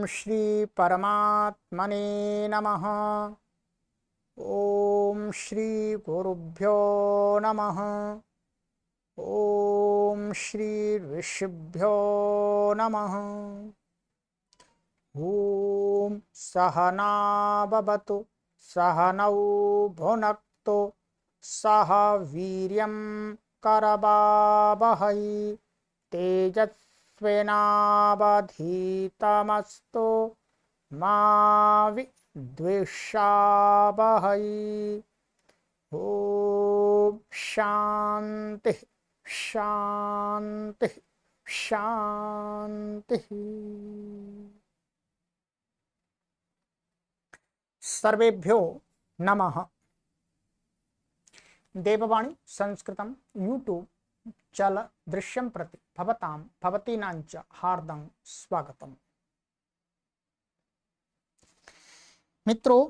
श्री परमात्मने नमः। ओम श्री गुरुभ्यो नमः। ओम श्री ऋषिभ्यो नमः। ओम सहना भवतु सहनौ भुनक्तु सह वीर्यं करवावहै तेजस्विनावधीतमस्तु मा विद्विषावहै। ओम शांति शांति शांति। सर्वेभ्यो नमः। देववाणी संस्कृतं यूट्यूब चल दृश्यं प्रति भवतां भवतीनांच हार्दं स्वागतम्। मित्रों,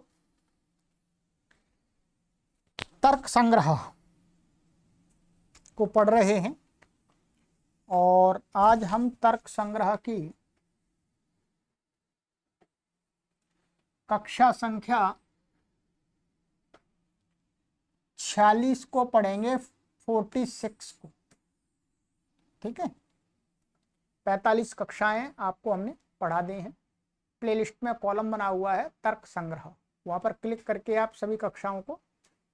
तर्क संग्रह को पढ़ रहे हैं और आज हम तर्क संग्रह की कक्षा संख्या 46 को पढ़ेंगे, 46 को। ठीक है, 45 कक्षाएं आपको हमने पढ़ा दी हैं। प्लेलिस्ट में कॉलम बना हुआ है तर्क संग्रह, वहां पर क्लिक करके आप सभी कक्षाओं को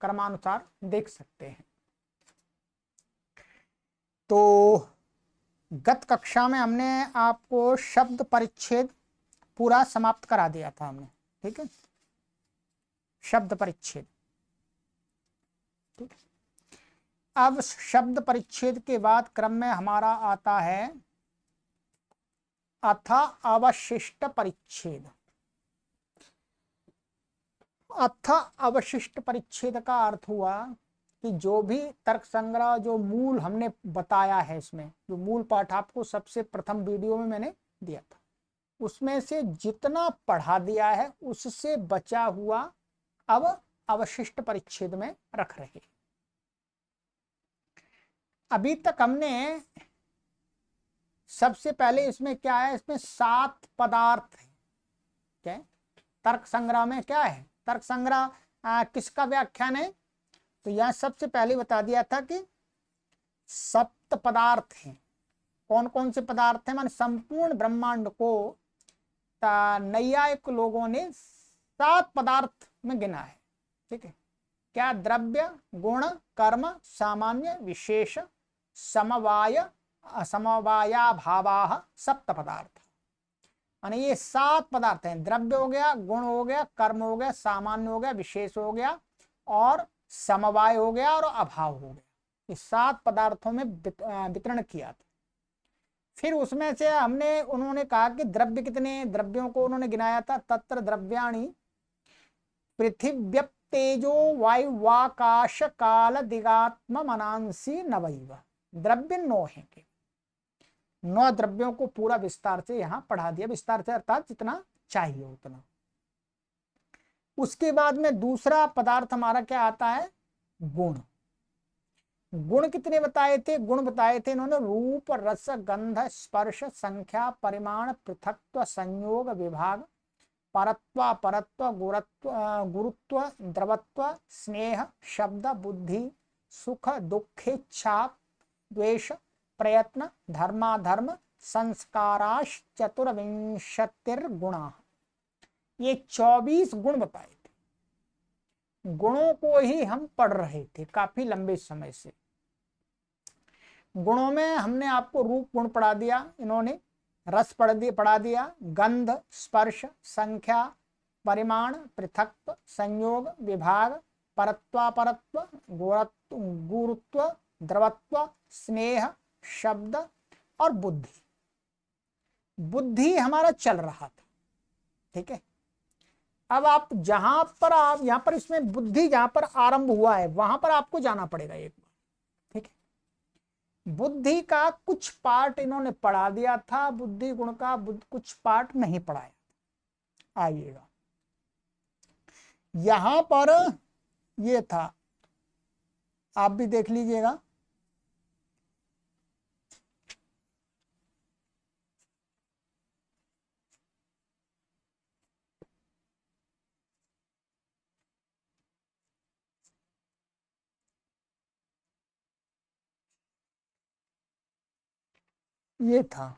क्रमानुसार देख सकते हैं। तो गत कक्षा में हमने आपको शब्द परिच्छेद पूरा समाप्त करा दिया था हमने। ठीक है, शब्द परिच्छेद। ठीक, अब शब्द परिच्छेद के बाद क्रम में हमारा आता है अथ अवशिष्ट परिच्छेद। अथ अवशिष्ट परिच्छेद का अर्थ हुआ कि जो भी तर्क संग्रह जो मूल हमने बताया है, इसमें जो मूल पाठ आपको सबसे प्रथम वीडियो में मैंने दिया था, उसमें से जितना पढ़ा दिया है उससे बचा हुआ अब अवशिष्ट परिच्छेद में रख रहे। अभी तक हमने सबसे पहले इसमें क्या है, इसमें 7 पदार्थ है। क्या है तर्क संग्रह में? क्या है तर्क संग्रह? किसका व्याख्यान है? तो यह सबसे पहले बता दिया था कि 7 पदार्थ हैं। कौन कौन से पदार्थ हैं? माने संपूर्ण ब्रह्मांड को नैयायिक लोगों ने 7 पदार्थ में गिना है। ठीक है, क्या? द्रव्य, गुण, कर्म, सामान्य, विशेष, समवाय, असमवाया भावाः, सप्त पदार्थ। माने ये 7 पदार्थ हैं। द्रव्य हो गया, गुण हो गया, कर्म हो गया, सामान्य हो गया, विशेष हो गया और समवाय हो गया और अभाव हो गया। ये 7 पदार्थों में वितरण किया था। फिर उसमें से हमने उन्होंने कहा कि द्रव्य कितने द्रव्यों को उन्होंने गिनाया था। तत्र द्रव्याणि पृथिव्यप तेजो वायुवाकाश काल दिगात्म मनांसी नवैव। द्रव्य 9 है के 9 द्रव्यों को पूरा विस्तार से यहाँ पढ़ा दिया। विस्तार से अर्थात जितना चाहिए उतना। उसके बाद में दूसरा पदार्थ हमारा क्या आता है? गुण। गुण कितने बताए थे? गुण बताए थे इन्होंने रूप, रस, गंध, स्पर्श, संख्या, परिमाण, पृथकत्व, संयोग, विभाग, परत्व, अपरत्व, गुरुत्व, द्रवत्व, स्नेह, शब्द, बुद्धि, सुख, दुख, इच्छा, द्वेष, प्रयत्न, धर्माधर्म, संस्काराश चतुर्विंशतिर्गुणा। ये 24 गुण बताए थे। गुणों को ही हम पढ़ रहे थे काफी लंबे समय से। गुणों में हमने आपको रूप गुण पढ़ा दिया, इन्होंने रस पढ़ा दिया, गंध, स्पर्श, संख्या, परिमाण, पृथकत्व, संयोग, विभाग, परत्वापरत्व, गुरुत्व, द्रवत्व, स्नेह, शब्द और बुद्धि। बुद्धि हमारा चल रहा था। ठीक है, अब आप यहां पर इसमें बुद्धि जहां पर आरंभ हुआ है वहां पर आपको जाना पड़ेगा एक बार। ठीक है, बुद्धि का कुछ पार्ट इन्होंने पढ़ा दिया था, बुद्धि गुण का कुछ पार्ट नहीं पढ़ाया। आइएगा, यहां पर ये था, आप भी देख लीजिएगा। ये था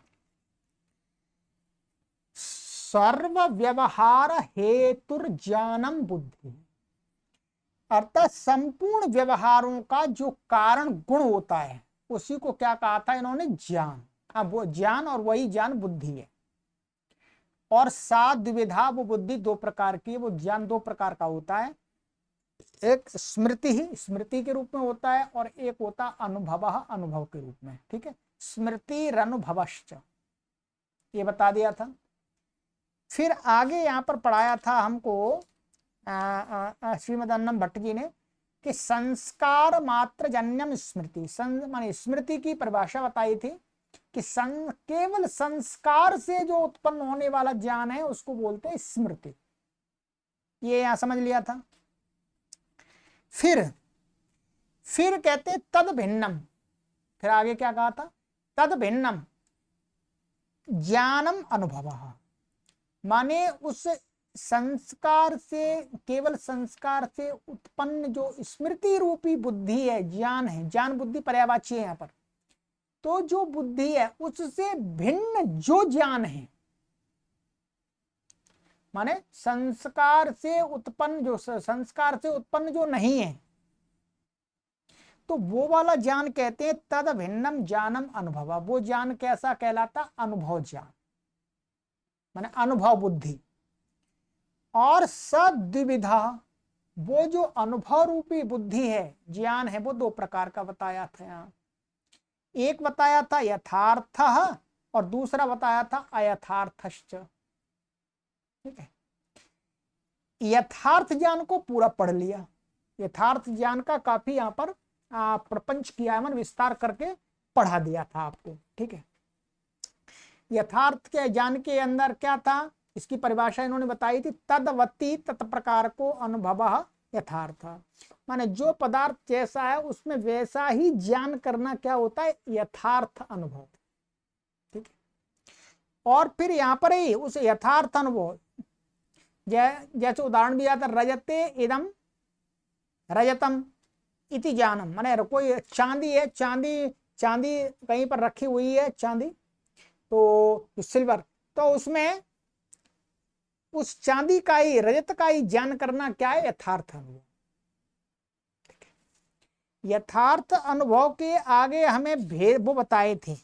सर्व व्यवहार हेतुर्ज्ञानम बुद्धि, अर्थात संपूर्ण व्यवहारों का जो कारण गुण होता है उसी को क्या कहा था इन्होंने, ज्ञान। अब वो ज्ञान और वही ज्ञान बुद्धि है। और सात द्विविधा, वो बुद्धि दो प्रकार की है, वो ज्ञान दो प्रकार का होता है। एक स्मृति ही स्मृति के रूप में होता है और एक होता अनुभव अनुभव के रूप में। ठीक है, स्मृति अनुभवश्च, ये बता दिया था। फिर आगे यहाँ पर पढ़ाया था हमको श्रीमद अन्नम भट्ट जी ने कि संस्कार मात्र जन्यम स्मृति, माने स्मृति की परिभाषा बताई थी कि केवल संस्कार से जो उत्पन्न होने वाला ज्ञान है उसको बोलते हैं स्मृति। ये यहां समझ लिया था। फिर कहते तद भिन्नम, फिर आगे क्या कहा था, तद भिन्नम ज्ञानम अनुभवः, माने उस संस्कार से, केवल संस्कार से उत्पन्न जो स्मृति रूपी बुद्धि है, ज्ञान है, ज्ञान बुद्धि पर्यायवाची है यहाँ पर, तो जो बुद्धि है उससे भिन्न जो ज्ञान है, माने संस्कार से उत्पन्न जो नहीं है, तो वो वाला ज्ञान कहते हैं तद भिन्नम ज्ञानम अनुभव। वो ज्ञान कैसा कहलाता, अनुभव ज्ञान, माने अनुभव बुद्धि। और सद्विविधा, वो जो अनुभव रूपी बुद्धि है, ज्ञान है, वो दो प्रकार का बताया था यहाँ। एक बताया था यथार्थ और दूसरा बताया था अयथार्थश्च। ठीक है, यथार्थ ज्ञान को पूरा पढ़ लिया, यथार्थ ज्ञान का काफी यहाँ पर प्रपंच किया, मन विस्तार करके पढ़ा दिया था आपको। ठीक है, यथार्थ के ज्ञान के अंदर क्या था, इसकी परिभाषा इन्होंने बताई थी, तदवती तत्प्रकार को अनुभव यथार्थ, माने जो पदार्थ जैसा है उसमें वैसा ही ज्ञान करना क्या होता है, यथार्थ अनुभव। ठीक है, और फिर यहाँ पर ही उस यथार्थ अनुभव, जैसे उदाहरण भी आता, रजते इदम रजतम इति ज्ञानम, माने कोई चांदी है, चांदी कहीं पर रखी हुई है, चांदी तो सिल्वर, तो उसमें उस चांदी का ही, रजत का ही ज्ञान करना क्या है, यथार्थ अनुभव। यथार्थ अनुभव के आगे हमें भेद वो बताए थे,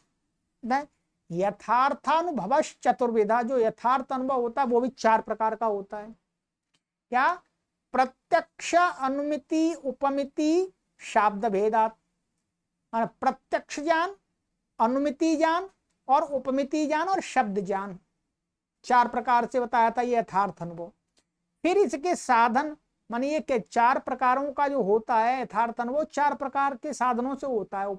यथार्थानुभव चतुर्विधा, जो यथार्थ अनुभव होता है वो भी चार प्रकार का होता है। क्या, प्रत्यक्ष अनुमिति उपमिति शाब्द भेदात, प्रत्यक्ष ज्ञान, अनुमिति ज्ञान और उपमिति ज्ञान और शब्द ज्ञान, चार प्रकार से बताया था ये यथार्थ अनुभव। फिर इसके साधन, मानिए ये के चार प्रकारों का जो होता है यथार्थ अनुभव, चार प्रकार के साधनों से होता है,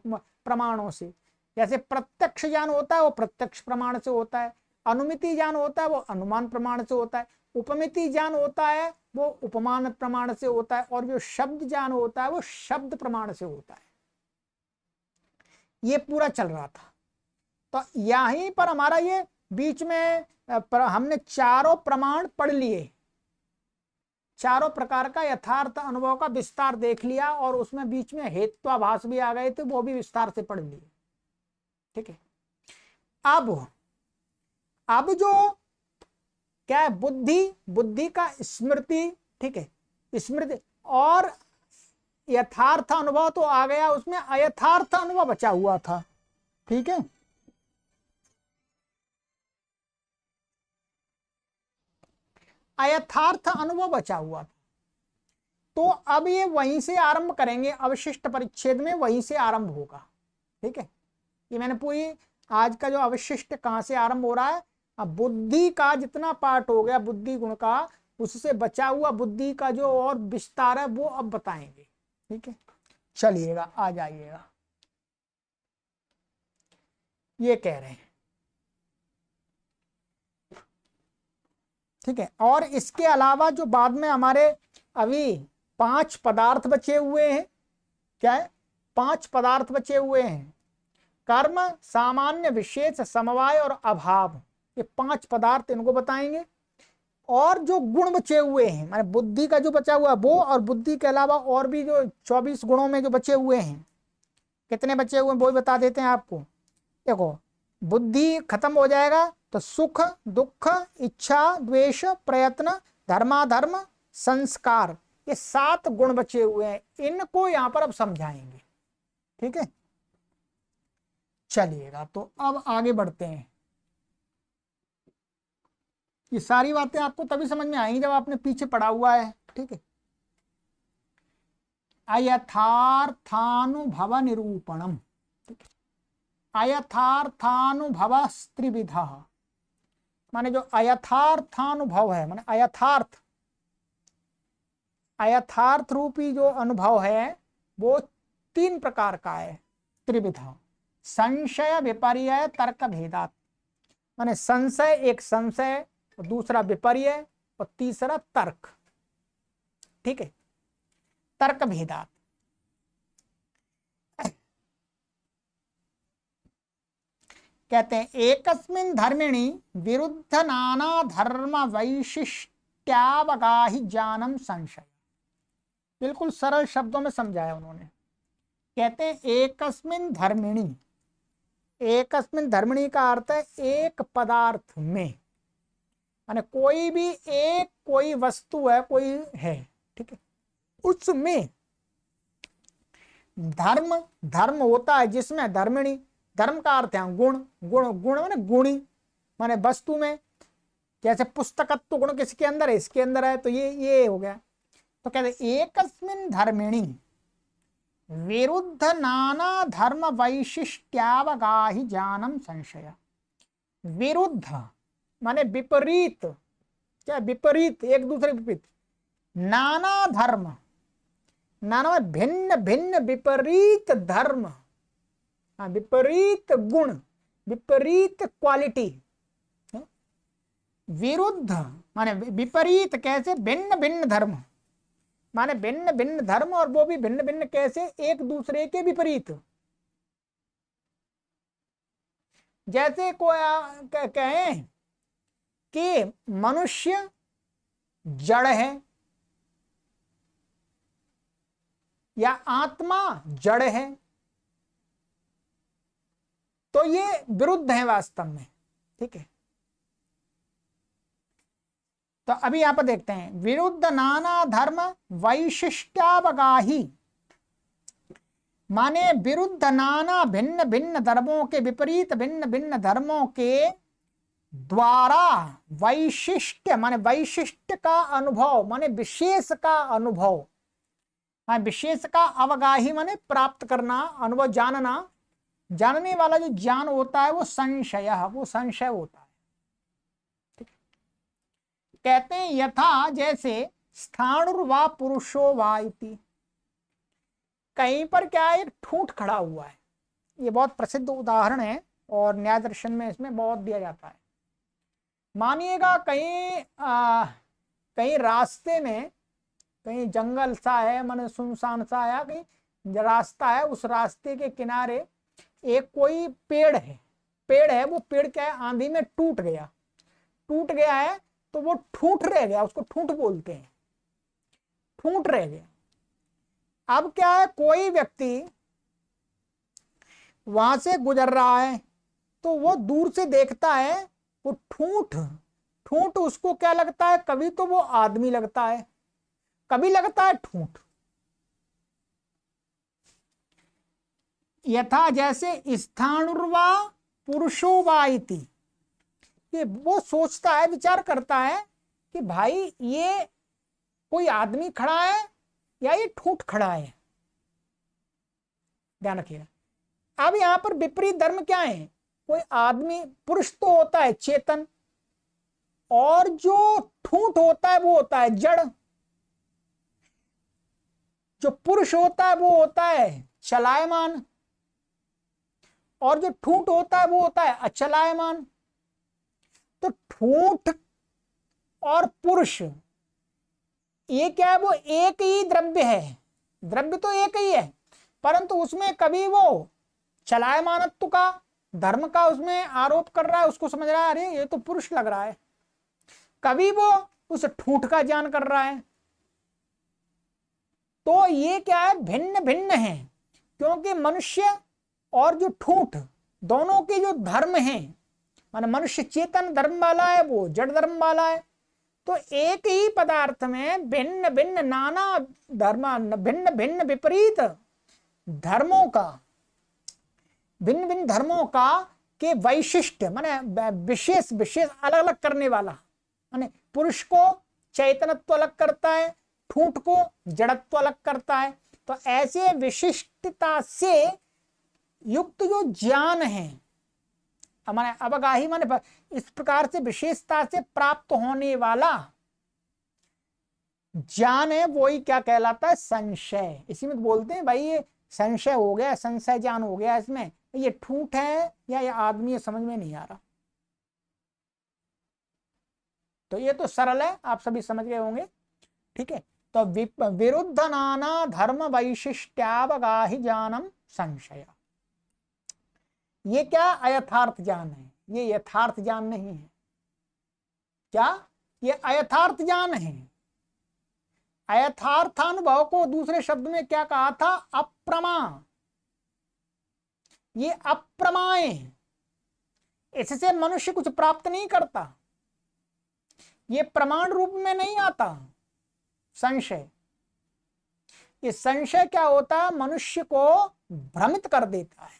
प्रमाणों से। जैसे प्रत्यक्ष ज्ञान होता है वो प्रत्यक्ष प्रमाण से होता है, अनुमिति ज्ञान होता है वो अनुमान प्रमाण से होता है, उपमिति ज्ञान होता है वो उपमान प्रमाण से होता है, और जो शब्द ज्ञान होता है वो शब्द प्रमाण से होता है। ये पूरा चल रहा था। तो यहीं पर हमारा ये बीच में हमने चारों प्रमाण पढ़ लिए, चारों प्रकार का यथार्थ अनुभव का विस्तार देख लिया, और उसमें बीच में हेत्वाभास भी आ गए थे, वो भी विस्तार से पढ़ लिए। ठीक है, अब जो क्या है, बुद्धि का स्मृति। ठीक है, स्मृति और यथार्थ अनुभव तो आ गया, उसमें अयथार्थ अनुभव बचा हुआ था। ठीक है, अयथार्थ अनुभव बचा हुआ था। तो अब ये वहीं से आरंभ करेंगे, अवशिष्ट परिच्छेद में वहीं से आरंभ होगा। ठीक है, ये मैंने पूरी आज का जो अवशिष्ट कहां से आरंभ हो रहा है, अब बुद्धि का जितना पार्ट हो गया बुद्धि गुण का, उससे बचा हुआ बुद्धि का जो और विस्तार है वो अब बताएंगे। ठीक है, चलिएगा, आ जाइएगा। ये कह रहे हैं, ठीक है, और इसके अलावा जो बाद में हमारे अभी 5 पदार्थ बचे हुए हैं, क्या है, 5 पदार्थ बचे हुए हैं, कर्म, सामान्य, विशेष, समवाय और अभाव, ये 5 पदार्थ इनको बताएंगे। और जो गुण बचे हुए हैं, माने बुद्धि का जो बचा हुआ है वो, और बुद्धि के अलावा और भी जो 24 गुणों में जो बचे हुए हैं, कितने बचे हुए हैं वो बता देते हैं आपको। देखो, बुद्धि खत्म हो जाएगा तो सुख दुख इच्छा द्वेष प्रयत्न धर्माधर्म संस्कार, ये 7 गुण बचे हुए हैं, इनको यहां पर अब समझाएंगे। ठीक है, चलिएगा तो अब आगे बढ़ते हैं। ये सारी बातें आपको तभी समझ में आएंगी जब आपने पीछे पढ़ा हुआ है। ठीक है, अयथार्थानुभव निरूपणम। अयथार्थानुभव त्रिविधा, माने जो अयथार्थानुभव है, माने अयथार्थ रूपी जो अनुभव है वो 3 प्रकार का है। त्रिविधा, संशय विपर्य तर्क भेदात, माने संशय, एक संशय, दूसरा विपर्य और तीसरा तर्क। ठीक है, तर्क भेदात। कहते हैं एकस्मिन् धर्मिणि विरुद्ध नाना धर्म वैशिष्ट्यावगाहि ज्ञानम संशय। बिल्कुल सरल शब्दों में समझाया उन्होंने। कहते हैं एकस्मिन् धर्मिणि, एकस्मिन् धर्मिणि का अर्थ है एक पदार्थ में, माने कोई भी एक कोई वस्तु है, कोई है, ठीक है, उसमें धर्म धर्म होता है, जिसमें धर्मिणी, धर्म का अर्थ है गुण, गुण गुण माने गुणी, माने वस्तु में, जैसे पुस्तकत्व गुण किसके अंदर है, इसके अंदर है, तो ये हो गया। तो कहते एकस्मिन् धर्मिणी विरुद्ध नाना धर्म वैशिष्ट्यावगाहि ज्ञानम संशय। विरुद्ध माने विपरीत, क्या विपरीत, एक दूसरे विपरीत। नाना धर्म, नाना भिन्न भिन्न, विपरीत धर्म, विपरीत गुण, विपरीत क्वालिटी। विरुद्ध माने विपरीत, कैसे, भिन्न भिन्न धर्म, माने भिन्न भिन्न धर्म, और वो भी भिन्न भिन्न कैसे, एक दूसरे के विपरीत। जैसे कोई कहें कि मनुष्य जड़ है या आत्मा जड़ है, तो ये विरुद्ध है वास्तव में। ठीक है, तो अभी यहां पर देखते हैं, विरुद्ध नाना धर्म वैशिष्ट्यावगाहि, माने विरुद्ध नाना भिन्न भिन्न धर्मों के विपरीत भिन्न भिन्न धर्मों के द्वारा वैशिष्ट्य, माने वैशिष्ट्य का अनुभव, माने विशेष का अनुभव, माने विशेष का अवगाही माने प्राप्त करना, अनुभव, जानना, जानने वाला जो ज्ञान होता है वो संशय, वो संशय होता है। कहते हैं यथा, जैसे स्थाणुर्वा पुरुषो वा इति, कहीं पर क्या है, एक ठूंठ खड़ा हुआ है। ये बहुत प्रसिद्ध उदाहरण है और न्याय दर्शन में इसमें बहुत दिया जाता है। मानिएगा कहीं रास्ते में, कहीं जंगल सा है, माने सुनसान सा है, कहीं रास्ता है, उस रास्ते के किनारे एक कोई पेड़ है, वो पेड़ क्या है, आंधी में टूट गया है, तो वो ठूंठ रह गया, उसको ठूंठ बोलते हैं, ठूंठ रह गया। अब क्या है, कोई व्यक्ति वहां से गुजर रहा है, तो वो दूर से देखता है, वो ठूंठ उसको क्या लगता है, कभी तो वो आदमी लगता है, कभी लगता है ठूंठ। यथा जैसे स्थाणुर्वा पुरुषो वा इति, ये वो सोचता है, विचार करता है कि भाई ये कोई आदमी खड़ा है या ये ठूंठ खड़ा है। ध्यान रखिएगा। अब यहां पर विपरीत धर्म क्या है, कोई आदमी, पुरुष तो होता है चेतन, और जो ठूंठ होता है वो होता है जड़। जो पुरुष होता है वो होता है चलायमान, और जो ठूंठ होता है वो होता है अचलायमान। तो ठूंठ और पुरुष ये क्या है, वो एक ही द्रव्य है, द्रव्य तो एक ही है, परंतु उसमें कभी वो चलायमानत्व का, धर्म का उसमें आरोप कर रहा है, उसको समझ रहा है अरे ये तो पुरुष लग रहा है, कभी वो उस ठूंठ का ज्ञान कर रहा है। तो ये क्या है, भिन्न भिन्न है, क्योंकि मनुष्य और जो ठूंठ दोनों के जो धर्म हैं, माने मनुष्य चेतन धर्म वाला है, वो जड़ धर्म वाला है, तो एक ही पदार्थ में भिन्न भिन्न नाना धर्म, भिन्न भिन्न विपरीत धर्मों का, भिन्न भिन्न धर्मों का के वैशिष्ट माने विशेष विशेष अलग अलग करने वाला, माने पुरुष को चैतन्यत्व अलग करता है, ठूठ को जड़त्व अलग करता है। तो ऐसे विशिष्टता से युक्त जो ज्ञान है, हमारे अवगाही माने इस प्रकार से विशेषता से प्राप्त होने वाला ज्ञान है, वो ही क्या कहलाता है? संशय। इसी में बोलते हैं भाई ये संशय हो गया, संशय ज्ञान हो गया, इसमें ये ठूठ है या ये आदमी है, समझ में नहीं आ रहा। तो ये तो सरल है, आप सभी समझ गए होंगे, ठीक है। तो विरुद्ध नाना धर्म वैशिष्ट्यावगाहि ज्ञानम संशय, ये क्या? अयथार्थ ज्ञान है, ये यथार्थ ज्ञान नहीं है। क्या? ये अयथार्थ ज्ञान है। अयथार्थानुभव को दूसरे शब्द में क्या कहा था? अप्रमा। ये अप्रमाय, इससे मनुष्य कुछ प्राप्त नहीं करता, ये प्रमाण रूप में नहीं आता संशय। ये संशय क्या होता है? मनुष्य को भ्रमित कर देता है,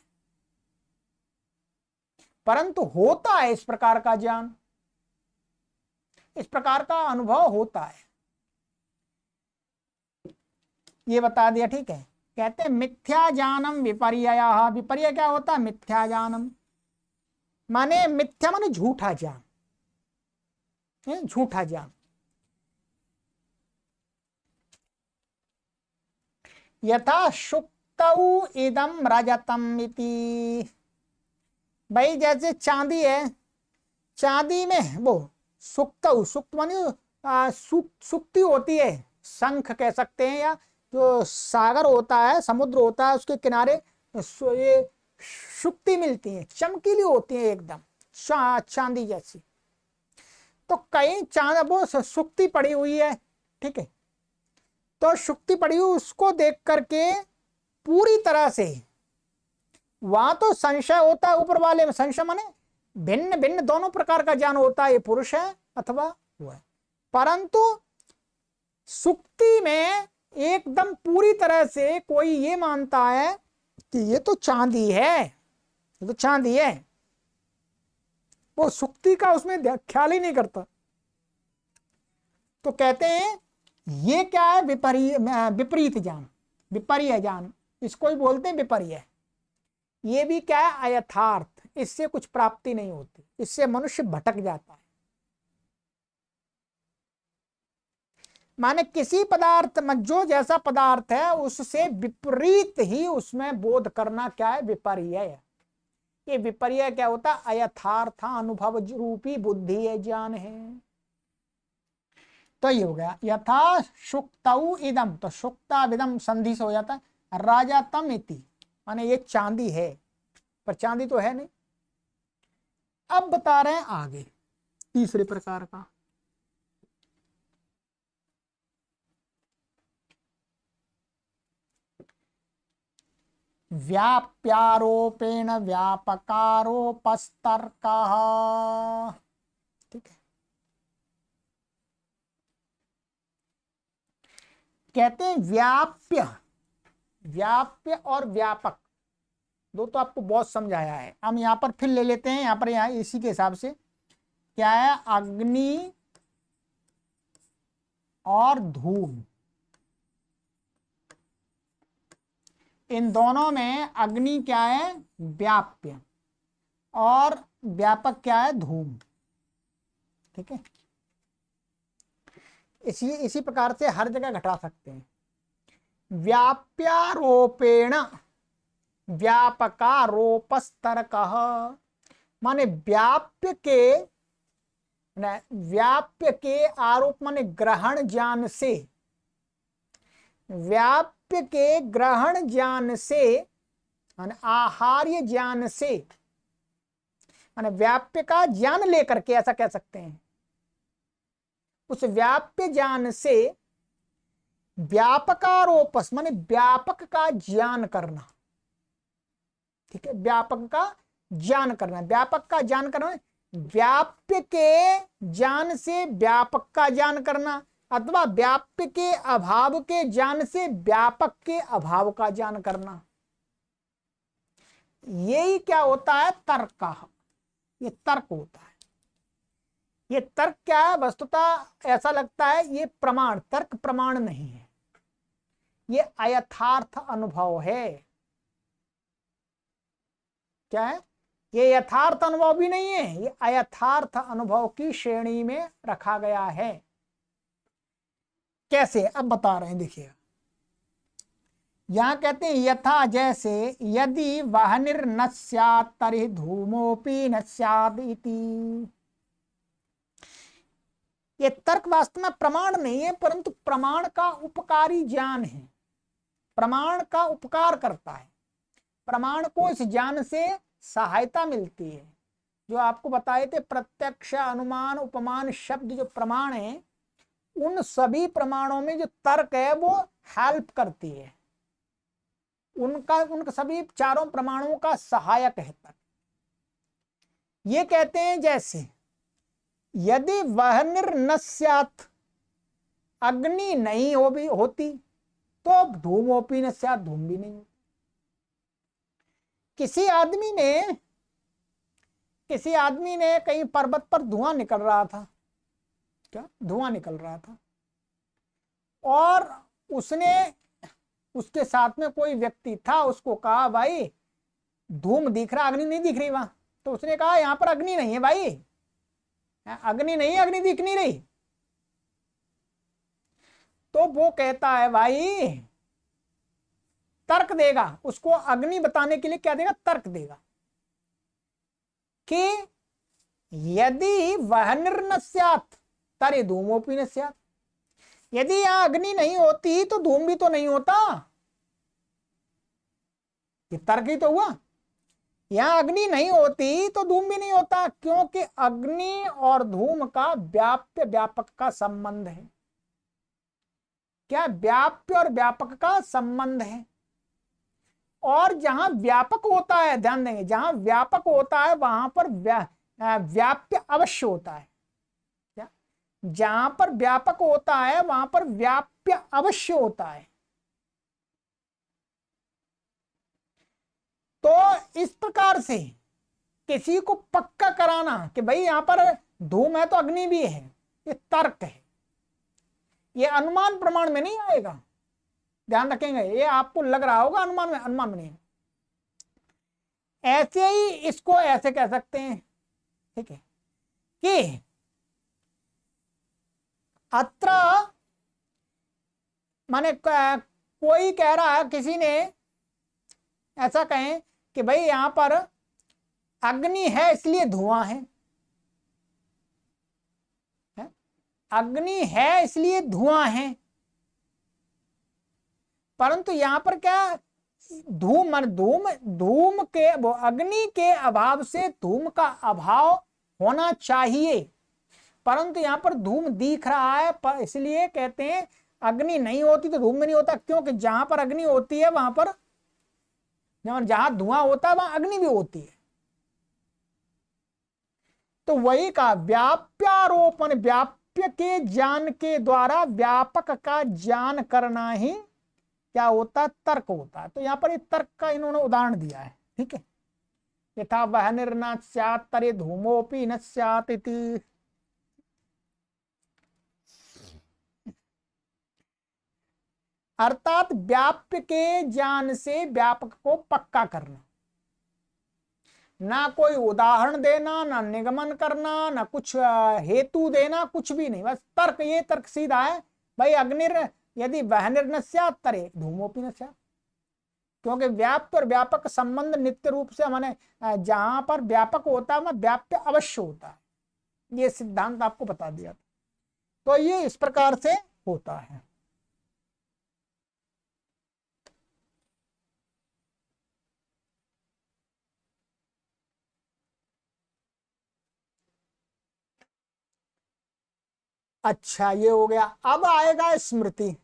परंतु होता है इस प्रकार का ज्ञान, इस प्रकार का अनुभव होता है, ये बता दिया, ठीक है। कहते हैं मिथ्या ज्ञानम विपर्ययः। विपर्य क्या होता है? मिथ्या ज्ञानम माने मिथ्या माने झूठा ज्ञान, झूठा ज्ञान। यथा शुक्तौ इदम रजतम इति, भाई जैसे चांदी है, चांदी में वो सुक्तौ, सुक्त माने सुक्ति होती है, शंख कह सकते हैं, या जो सागर होता है, समुद्र होता है, उसके किनारे ये शुक्ति मिलती है, चमकीली होती है एकदम चांदी जैसी। तो कई चांद वो सुक्ति पड़ी हुई है, ठीक है, तो शुक्ति पड़ी हुई उसको देख करके पूरी तरह से वहां तो संशय होता है, ऊपर वाले में संशय माने भिन्न भिन्न दोनों प्रकार का ज्ञान होता है, ये पुरुष है अथवा वो है, परंतु सुक्ति में एकदम पूरी तरह से कोई ये मानता है कि ये तो चांदी है, ये तो चांदी है, वो सुक्ति का उसमें ख्याल ही नहीं करता। तो कहते हैं ये क्या है? विपरीत ज्ञान, विपर्य ज्ञान, इसको ही बोलते हैं विपर्य। ये भी क्या है? अयथार्थ, इससे कुछ प्राप्ति नहीं होती, इससे मनुष्य भटक जाता है। माने किसी पदार्थ में जो जैसा पदार्थ है उससे विपरीत ही उसमें बोध करना क्या है? विपर्य। ये विपर्य क्या होता है? अयथार्थ अनुभव रूपी बुद्धि है, ज्ञान है। तो ये हो गया यथा शुक्तौ इदम, तो शुक्ता विदम संधि से हो जाता है, राजतम इति माने ये चांदी है, पर चांदी तो है नहीं। अब बता रहे हैं आगे तीसरे प्रकार का, व्याप्यारोपेण व्यापकारोपस्तर्कः, ठीक है। कहते हैं व्याप्य, व्याप्य और व्यापक दो तो आपको बहुत समझाया है, हम यहां पर फिर ले लेते हैं, यहां पर यहाँ इसी के हिसाब से क्या है? अग्नि और धूम, इन दोनों में अग्नि क्या है? व्याप्य, और व्यापक क्या है? धूम, ठीक है। इसी प्रकार से हर जगह घटा सकते हैं। व्याप्यारोपेण व्यापकारोपस्तर्कः माने व्याप्य के आरोप माने ग्रहण ज्ञान से, व्याप्य के ग्रहण ज्ञान से माने आहार्य ज्ञान से, माने व्याप्य का ज्ञान लेकर के, ऐसा कह सकते हैं, उस व्याप्य ज्ञान से व्यापकारोपस माने व्यापक का ज्ञान करना, ठीक है, व्यापक का ज्ञान करना, व्यापक का ज्ञान करना, व्याप्य के ज्ञान से व्यापक का ज्ञान करना, अथवा व्याप्य के अभाव के ज्ञान से व्यापक के अभाव का ज्ञान करना, यही क्या होता है? तर्क का, ये तर्क होता है। ये तर्क क्या है? वस्तुतः ऐसा लगता है ये प्रमाण, तर्क प्रमाण नहीं है, ये अयथार्थ अनुभव है। क्या है? ये यथार्थ अनुभव भी नहीं है, ये अयथार्थ अनुभव की श्रेणी में रखा गया है। कैसे? अब बता रहे हैं, देखिए यहां कहते हैं यथा जैसे, यदि वाहनिर न स्यात् तर्हि धूमोपि न स्यात् इति। ये तर्क वास्तव में प्रमाण नहीं है, परंतु प्रमाण का उपकारी ज्ञान है, प्रमाण का उपकार करता है, प्रमाण को इस ज्ञान से सहायता मिलती है। जो आपको बताए थे प्रत्यक्ष, अनुमान, उपमान शब्द जो प्रमाण है, उन सभी प्रमाणों में जो तर्क है वो हेल्प करती है, उनका सभी चारों प्रमाणों का सहायक है तर्क। ये कहते हैं जैसे यदि वह्निर् न स्यात्, अग्नि नहीं होती तो धूमोपि न स्यात्, धूम भी नहीं होती। किसी आदमी ने कहीं पर्वत पर धुआं निकल रहा था, क्या धुआं निकल रहा था, और उसके साथ में कोई व्यक्ति था, उसको कहा भाई धूम दिख रहा, अग्नि नहीं दिख रही वहां। तो उसने कहा यहां पर अग्नि नहीं है भाई, अग्नि नहीं है, अग्नि दिख नहीं रही। तो वो कहता है भाई, तर्क देगा उसको अग्नि बताने के लिए, क्या देगा? तर्क देगा कि यदि वह्निर्न स्यात् तर्हि धूमोपि न स्यात्, यदि यहां अग्नि नहीं होती तो धूम भी तो नहीं होता। ये तर्क ही तो हुआ, यहां अग्नि नहीं होती तो धूम भी नहीं होता, क्योंकि अग्नि और धूम का व्याप्य व्यापक का संबंध है। क्या? व्याप्य और व्यापक का संबंध है। और जहां व्यापक होता है, ध्यान देंगे, जहां व्यापक होता है वहां पर व्याप्य अवश्य होता है। क्या? जहां पर व्यापक होता है वहां पर व्याप्य अवश्य होता है। तो इस प्रकार से किसी को पक्का कराना कि भाई यहां पर धूम है तो अग्नि भी है, ये तर्क है, ये अनुमान प्रमाण में नहीं आएगा। ध्यान रखेंगे, ये आपको लग रहा होगा अनुमान में, अनुमान में नहीं। ऐसे ही इसको ऐसे कह सकते हैं, ठीक है, कि अत्र माने कोई कह रहा है, किसी ने ऐसा कहें कि भाई यहां पर अग्नि है इसलिए धुआं है, अग्नि है इसलिए धुआं है, परंतु यहां पर क्या? धूम धूम के, वो अग्नि के अभाव से धूम का अभाव होना चाहिए, परंतु यहां पर धूम दिख रहा है, पर इसलिए कहते हैं अग्नि नहीं होती तो धूम में नहीं होता, क्योंकि जहां पर अग्नि होती है वहां पर, जहां धुआं होता है वहां अग्नि भी होती है। तो वही का व्याप्यारोपण, व्याप्य के ज्ञान के द्वारा व्यापक का ज्ञान करना ही क्या होता है? तर्क होता है। तो यहां पर तर्क का इन्होंने उदाहरण दिया है, ठीक है। यथा वह्निर्न स्यात् तर्हि धूमोपि न स्यात् इति। अर्थात व्याप्य के ज्ञान से व्यापक को पक्का करना, ना कोई उदाहरण देना, ना निगमन करना, ना कुछ हेतु देना, कुछ भी नहीं, बस तर्क। ये तर्क सीधा है भाई, अग्निर यदि वह्निर्न स्यात् तर्हि धूमोपि न स्यात्, क्योंकि व्याप्य और व्यापक संबंध नित्य रूप से, माने जहां पर व्यापक होता है वहां व्याप्य अवश्य होता है। ये सिद्धांत आपको बता दिया था। तो ये इस प्रकार से होता है। अच्छा, ये हो गया। अब आएगा स्मृति।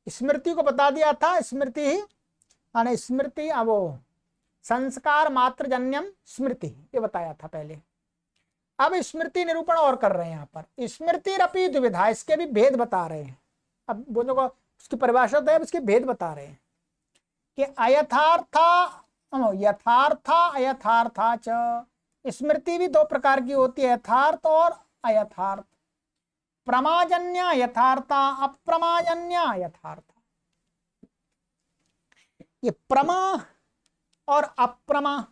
स्मृति को बता दिया था, स्मृति ही माने स्मृति, अब वो संस्कार मात्र जन्यम स्मृति, ये बताया था पहले। अब स्मृति निरूपण और कर रहे हैं यहाँ पर। स्मृति रपि द्विविधा, इसके भी भेद बता रहे हैं। अब वो जो उसकी परिभाषा होता है उसके भेद बता रहे हैं कि अयथार्था यथार्था अयथार्था च। स्मृति भी दो प्रकार की होती है, यथार्थ और अयथार्थ। प्रमाजन्य यथार्था, अप्रमाजन्य यथार्था। ये प्रमा और अप्रमा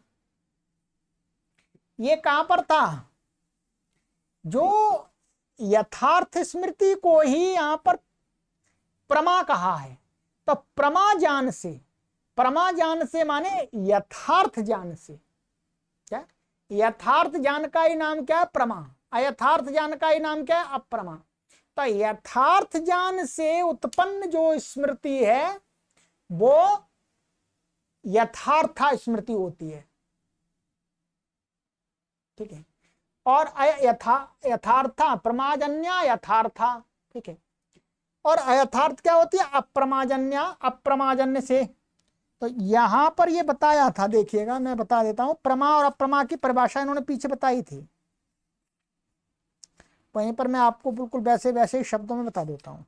ये कहां पर था? जो यथार्थ स्मृति को ही यहां पर प्रमा कहा है। तो प्रमा ज्ञान से माने यथार्थ ज्ञान से। क्या? यथार्थ ज्ञान का ही नाम क्या है? प्रमा। अयथार्थ ज्ञान का ही नाम क्या है? अप्रमा। तो यथार्थ ज्ञान से उत्पन्न जो स्मृति है वो यथार्थ स्मृति होती है। ठीक है। और यथार्था प्रमाजन्या यथार्था। ठीक है। और अयथार्थ क्या होती है? अप्रमाजन्या, अप्रमाजन्य से। तो यहां पर ये बताया था, देखिएगा मैं बता देता हूं। प्रमा और अप्रमा की परिभाषा इन्होंने पीछे बताई थी, वहीं पर मैं आपको बिल्कुल वैसे वैसे ही शब्दों में बता देता हूं।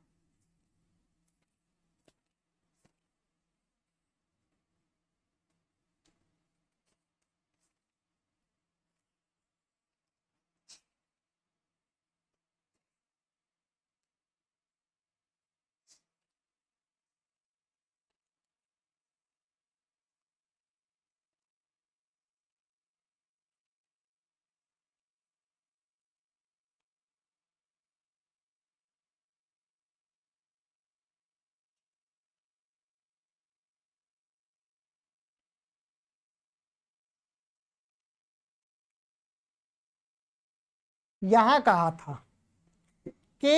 यहां कहा था कि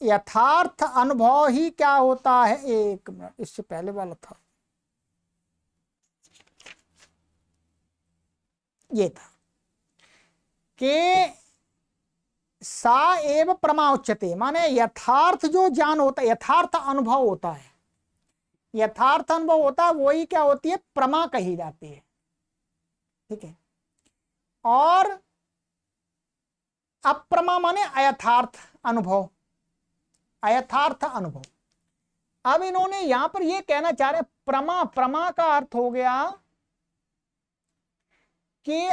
यथार्थ अनुभव ही क्या होता है? एक मिनट, इससे पहले वाला था, ये था कि सा एव प्रमा उच्यते, माने यथार्थ जो ज्ञान होता है, यथार्थ अनुभव होता है, यथार्थ अनुभव होता है वही क्या होती है? प्रमा कही जाती है। ठीक है। और अप्रमा माने अयथार्थ अनुभव, अयथार्थ अनुभव। अब इन्होंने यहां पर ये कहना चाह रहे, प्रमा, प्रमा का अर्थ हो गया कि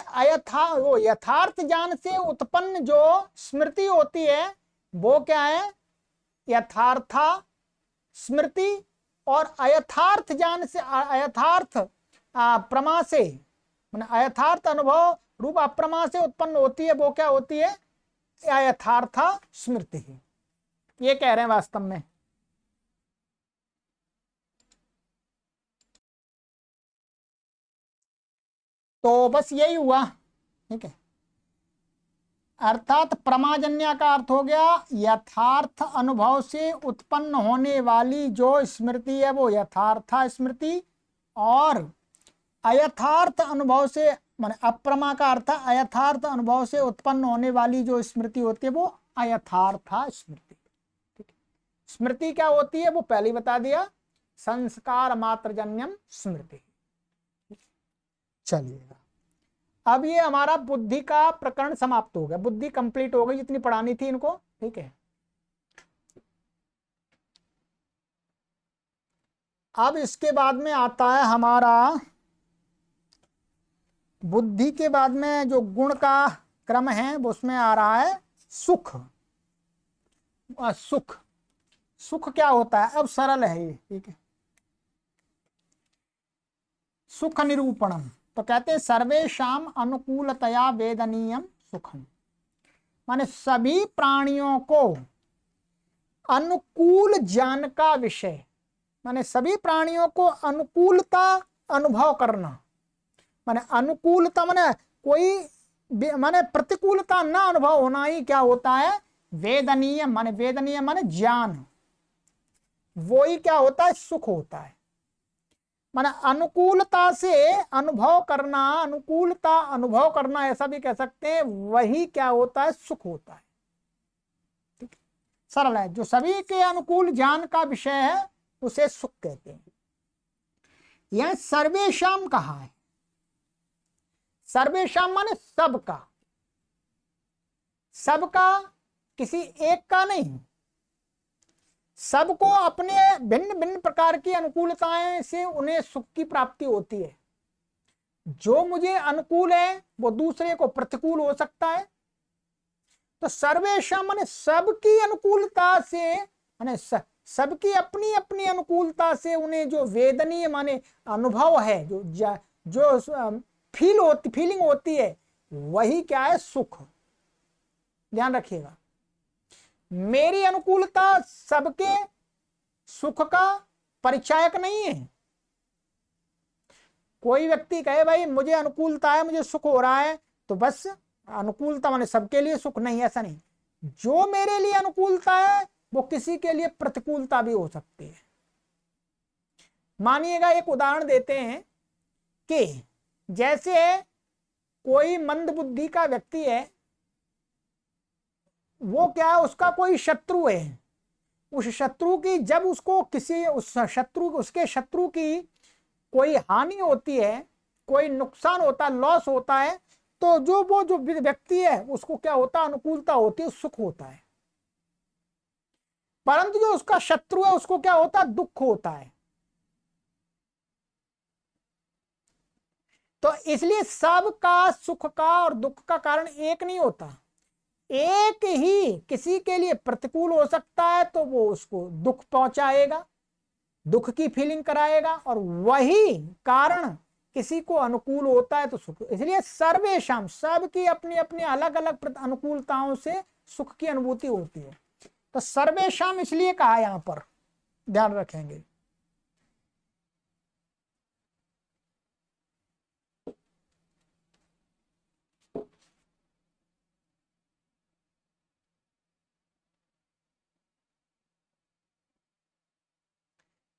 वो यथार्थ ज्ञान से उत्पन्न जो स्मृति होती है वो क्या है? यथार्था स्मृति। और अयथार्थ ज्ञान से, अयथार्थ प्रमा से, माने अयथार्थ अनुभव रूप अप्रमा से उत्पन्न होती है, वो क्या होती है? अयथार्थ स्मृति। ये कह रहे हैं वास्तव में। तो बस यही हुआ। ठीक है। अर्थात प्रमाजन्य का अर्थ हो गया यथार्थ अनुभव से उत्पन्न होने वाली जो स्मृति है वो यथार्थ स्मृति। और अयथार्थ अनुभव से, माने अप्रमा का अर्थ अयथार्थ अनुभव से उत्पन्न होने वाली जो स्मृति होती है वो अयथार्थ स्मृति। ठीक है। स्मृति क्या होती है वो पहले बता दिया, संस्कार मात्र जन्यम स्मृति। चलिएगा, अब ये हमारा बुद्धि का प्रकरण समाप्त हो गया, बुद्धि कंप्लीट हो गई जितनी पढ़ानी थी इनको। ठीक है। अब इसके बाद में आता है हमारा, बुद्धि के बाद में जो गुण का क्रम है वो उसमें आ रहा है सुख। सुख, सुख क्या होता है? अब सरल है ये। ठीक है। सुख निरूपणम, तो कहते हैं सर्वेशाम अनुकूलतया वेदनीयम सुखम, माने सभी प्राणियों को अनुकूल ज्ञान का विषय, माने सभी प्राणियों को अनुकूलता अनुभव करना, माने अनुकूलता माने कोई, माने प्रतिकूलता ना अनुभव होना ही क्या होता है? वेदनीय, माने वेदनीय माने ज्ञान, वो ही क्या होता है? सुख होता है। माने अनुकूलता से अनुभव करना, अनुकूलता अनुभव करना ऐसा भी कह सकते हैं, वही क्या होता है? सुख होता है। ठीक है। सरल है। जो सभी के अनुकूल ज्ञान का विषय है उसे सुख कहते हैं। यह सर्वेशाम कहा है। सर्वेशाम माने सबका, सबका, किसी एक का नहीं। सबको अपने भिन्न भिन्न प्रकार की अनुकूलताएं से उन्हें सुख की प्राप्ति होती है। जो मुझे अनुकूल है वो दूसरे को प्रतिकूल हो सकता है। तो सर्वेशा माने सबकी अनुकूलता से, माने सबकी अपनी अपनी अनुकूलता से उन्हें जो वेदनीय माने अनुभव है, जो फीलिंग होती है, वही क्या है, सुख। ध्यान रखिएगा, मेरी अनुकूलता सबके सुख का परिचायक नहीं है। कोई व्यक्ति कहे भाई मुझे अनुकूलता है, मुझे सुख हो रहा है, तो बस अनुकूलता माने सबके लिए सुख, नहीं, ऐसा नहीं। जो मेरे लिए अनुकूलता है वो किसी के लिए प्रतिकूलता भी हो सकती है। मानिएगा एक उदाहरण देते हैं कि जैसे कोई मंद बुद्धि का व्यक्ति है, वो क्या है, उसका कोई शत्रु है। उस शत्रु की जब उसको किसी उसके शत्रु की कोई हानि होती है, कोई नुकसान होता है, लॉस होता है, तो वो जो व्यक्ति है उसको क्या होता है, अनुकूलता होती है, सुख होता है। परंतु जो उसका शत्रु है उसको क्या होता है, दुख होता है। तो इसलिए सबका सुख का और दुख का कारण एक नहीं होता। एक ही किसी के लिए प्रतिकूल हो सकता है तो वो उसको दुख पहुंचाएगा, दुख की फीलिंग कराएगा, और वही कारण किसी को अनुकूल होता है तो सुख। इसलिए सर्वेशम, सबकी अपनी अपनी अलग अलग अनुकूलताओं से सुख की अनुभूति होती है। तो सर्वेशम इसलिए कहा यहां पर, ध्यान रखेंगे।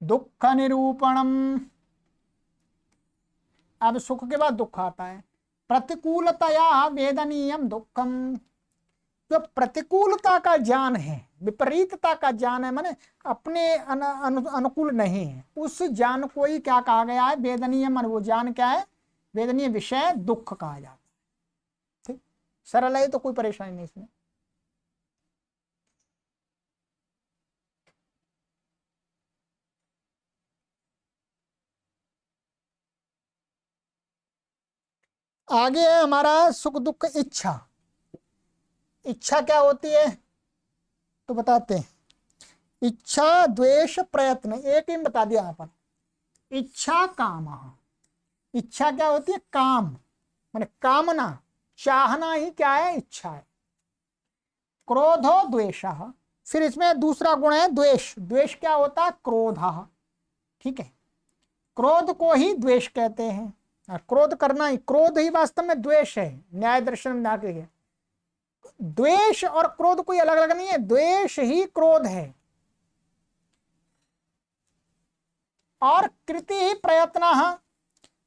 दुख निरूपणम, अब सुख के बाद दुख आता है। प्रतिकूलतया वेदनीयम दुखम, जो प्रतिकूलता का ज्ञान है, विपरीतता का ज्ञान है, माने अपने अनुकूल नहीं है, उस ज्ञान को ही क्या कहा गया है, वेदनीय। माने वो ज्ञान क्या है, वेदनीय विषय दुख कहा जाता है। ठीक, सरल है, तो कोई परेशानी नहीं इसमें। आगे है हमारा सुख दुख इच्छा। इच्छा क्या होती है तो बताते हैं। इच्छा द्वेष प्रयत्न, एक ही बता दिया यहाँ पर। इच्छा काम, इच्छा क्या होती है, काम माने कामना, चाहना ही क्या है, इच्छा है। क्रोधो द्वेष, फिर इसमें दूसरा गुण है द्वेष। द्वेष क्या होता है, क्रोध। ठीक है, क्रोध को ही द्वेष कहते हैं। क्रोध करना ही, क्रोध ही वास्तव में द्वेष है। न्याय दर्शन में जाके द्वेष और क्रोध कोई अलग अलग नहीं है, द्वेष ही क्रोध है। और कृति ही प्रयत्न,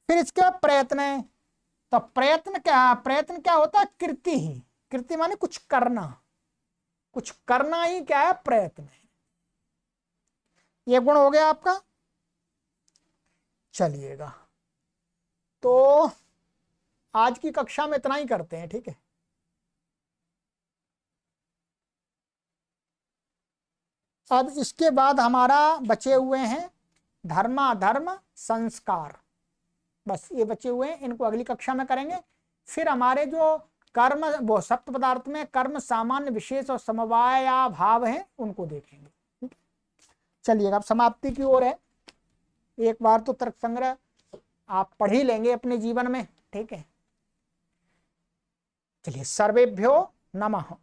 फिर इसके बाद प्रयत्न है। तो प्रयत्न क्या होता है, कृति ही। कृति माने कुछ करना, कुछ करना ही क्या है, प्रयत्न है। ये गुण हो गया आपका। चलिएगा, तो आज की कक्षा में इतना ही करते हैं, ठीक है। अब इसके बाद हमारा बचे हुए हैं धर्माधर्म संस्कार, बस ये बचे हुए हैं, इनको अगली कक्षा में करेंगे। फिर हमारे जो कर्म, वो सप्त पदार्थ में कर्म सामान्य विशेष और समवाय या भाव है, उनको देखेंगे। ठीक है, चलिएगा, अब समाप्ति की ओर है। एक बार तो तर्क संग्रह आप पढ़ ही लेंगे अपने जीवन में, ठीक है। चलिए, सर्वेभ्यो नमः।